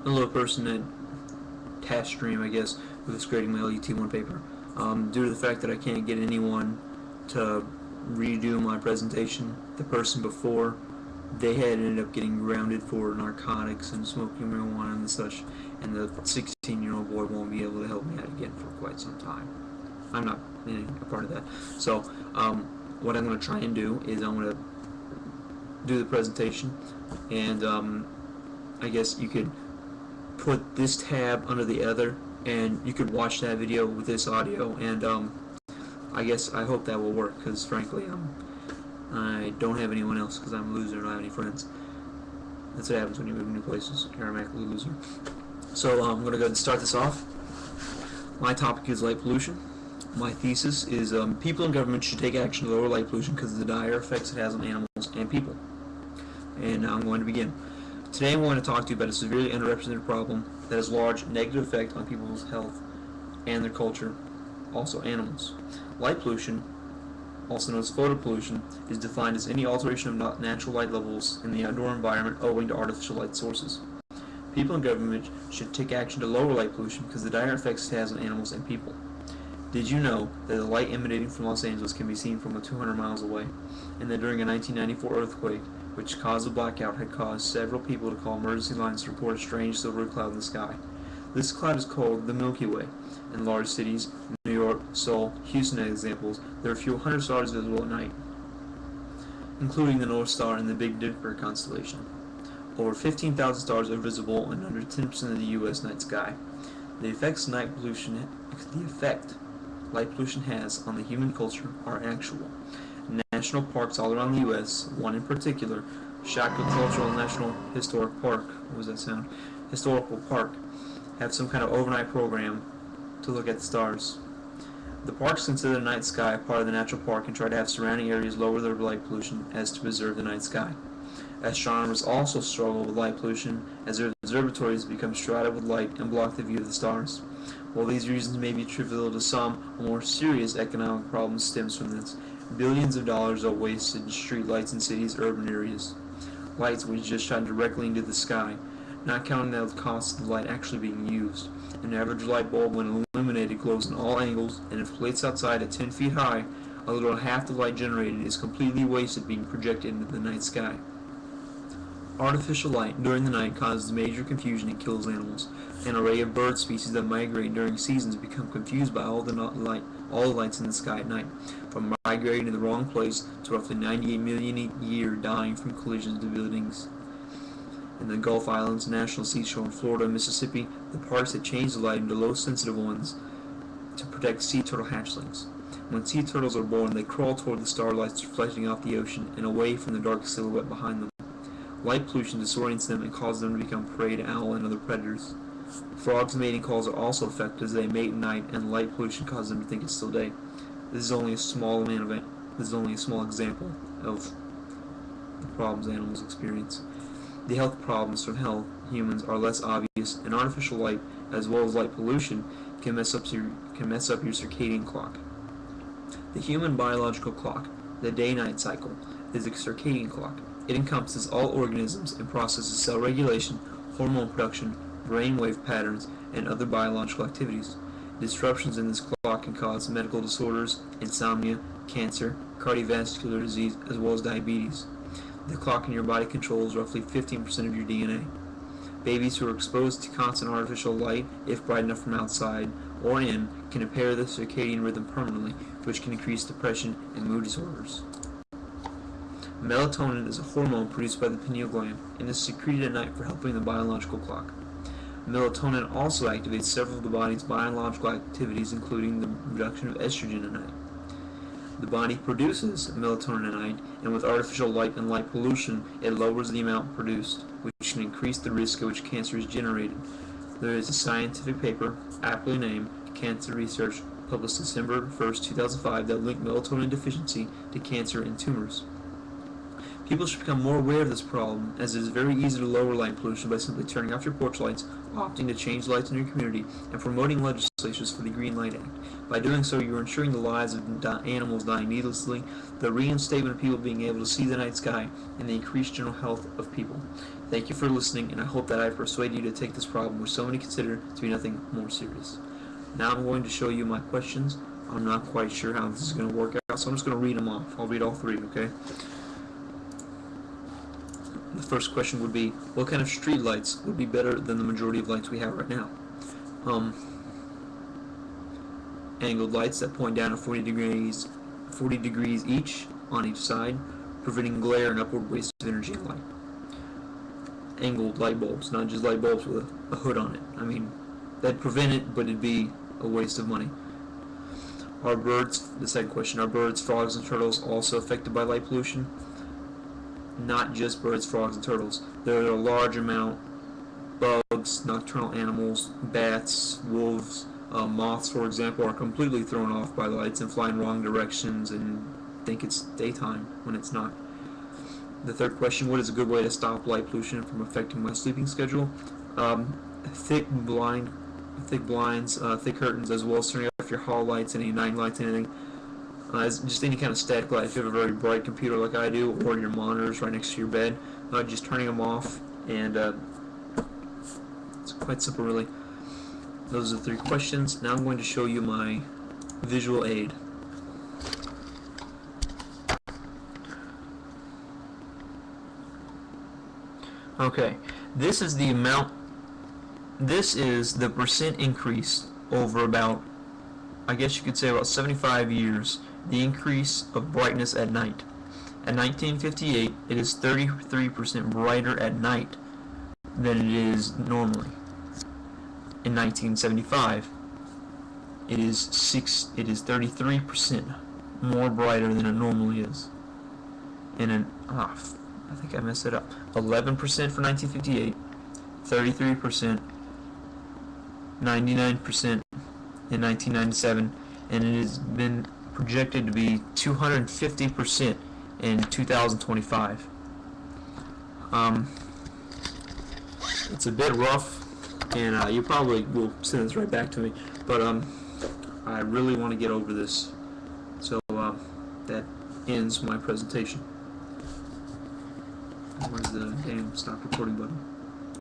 Hello, person at task stream, I guess, who's grading my LUT1 paper. Due to the fact that I can't get anyone to redo my presentation, the person before, they had ended up getting grounded for narcotics and smoking marijuana and such, and the 16-year-old boy won't be able to help me out again for quite some time. I'm not a part of that. So, what I'm going to try and do is I'm going to do the presentation, and I guess you could put this tab under the other, and you could watch that video with this audio, and I hope that will work, because frankly I don't have anyone else, because I'm a loser and I don't have any friends. That's what happens when you move to new places. You're automatically a loser. So I'm going to go ahead and start this off. My topic is light pollution. My thesis is people and government should take action to lower light pollution because of the dire effects it has on animals and people. And I'm going to begin. Today I'm going to talk to you about a severely underrepresented problem that has large negative effect on people's health and their culture, also animals. Light pollution, also known as photo pollution, is defined as any alteration of natural light levels in the outdoor environment owing to artificial light sources. People and government should take action to lower light pollution because of the dire effects it has on animals and people. Did you know that the light emanating from Los Angeles can be seen from 200 miles away, and that during a 1994 earthquake, which caused a blackout, had caused several people to call emergency lines to report a strange silver cloud in the sky? This cloud is called the Milky Way. In large cities, New York, Seoul, Houston as examples, there are a few hundred stars visible at night, including the North Star and the Big Dipper constellation. Over 15,000 stars are visible in under 10% of the U.S. night sky. The effect light pollution has on the human culture are actual. National parks all around the U.S., one in particular, Shaka Cultural National Historic Park, what was that sound? Historical Park, have some kind of overnight program to look at the stars. The parks consider the night sky a part of the natural park and try to have surrounding areas lower their light pollution as to preserve the night sky. Astronomers also struggle with light pollution as their observatories become shrouded with light and block the view of the stars. While these reasons may be trivial to some, a more serious economic problem stems from this. Billions of dollars are wasted in street lights in cities' urban areas. Lights which just shine directly into the sky, not counting the cost of the light actually being used. An average light bulb, when illuminated, glows in all angles, and if placed outside at 10 feet high, a little half the light generated is completely wasted being projected into the night sky. Artificial light during the night causes major confusion and kills animals. An array of bird species that migrate during seasons become confused by all the lights in the sky at night, from migrating to the wrong place to roughly 98 million a year dying from collisions to buildings. In the Gulf Islands, National Seashore in Florida and Mississippi, the parks had changed the light into low-sensitive ones to protect sea turtle hatchlings. When sea turtles are born, they crawl toward the starlights reflecting off the ocean and away from the dark silhouette behind them. Light pollution disorients them and causes them to become prey to owl and other predators. Frogs' mating calls are also affected as they mate at night, and light pollution causes them to think it's still day. This is only a small example of the problems animals experience. The health problems from humans are less obvious, and artificial light, as well as light pollution, can mess up your circadian clock. The human biological clock, the day-night cycle, is a circadian clock. It encompasses all organisms and processes cell regulation, hormone production, brainwave patterns, and other biological activities. Disruptions in this clock can cause medical disorders, insomnia, cancer, cardiovascular disease, as well as diabetes. The clock in your body controls roughly 15% of your DNA. Babies who are exposed to constant artificial light, if bright enough from outside or in, can impair the circadian rhythm permanently, which can increase depression and mood disorders. Melatonin is a hormone produced by the pineal gland and is secreted at night for helping the biological clock. Melatonin also activates several of the body's biological activities, including the production of estrogen at night. The body produces melatonin at night, and with artificial light and light pollution, it lowers the amount produced, which can increase the risk at which cancer is generated. There is a scientific paper, aptly named Cancer Research, published December 1, 2005, that linked melatonin deficiency to cancer and tumors. People should become more aware of this problem, as it is very easy to lower light pollution by simply turning off your porch lights, opting to change lights in your community, and promoting legislations for the Green Light Act. By doing so, you are ensuring the lives of animals dying needlessly, the reinstatement of people being able to see the night sky, and the increased general health of people. Thank you for listening, and I hope that I persuaded you to take this problem, which so many consider to be nothing more serious. Now I'm going to show you my questions. I'm not quite sure how this is going to work out, so I'm just going to read them off. I'll read all three, okay? The first question would be, what kind of street lights would be better than the majority of lights we have right now? Angled lights that point down at 40 degrees each on each side, preventing glare and upward waste of energy and light. Angled light bulbs, not just light bulbs with a hood on it. I mean, that'd prevent it, but it'd be a waste of money. Are birds, the second question, are birds, frogs, and turtles also affected by light pollution? Not just birds, frogs, and turtles. There are a large amount bugs, nocturnal animals, bats, wolves, moths, for example, are completely thrown off by lights and fly in wrong directions and think it's daytime when it's not. The third question, what is a good way to stop light pollution from affecting my sleeping schedule? Thick blinds, thick curtains, as well as turning off your hall lights, any night lights, anything. Just any kind of static light. If you have a very bright computer like I do, or your monitors right next to your bed, just turning them off, and it's quite simple, really. Those are the three questions. Now I'm going to show you my visual aid. Okay, this is the amount, this is the percent increase over about, I guess you could say about 75 years, the increase of brightness at night. At 1958, it is 33% brighter at night than it is normally. In 1975, it is 33% more brighter than it normally is. And I think I messed it up. 11% for 1958, 33%, 99% in 1997, and it has been projected to be 250% in 2025. It's a bit rough, and you probably will send this right back to me, but I really want to get over this, so that ends my presentation. Where's the damn stop recording button?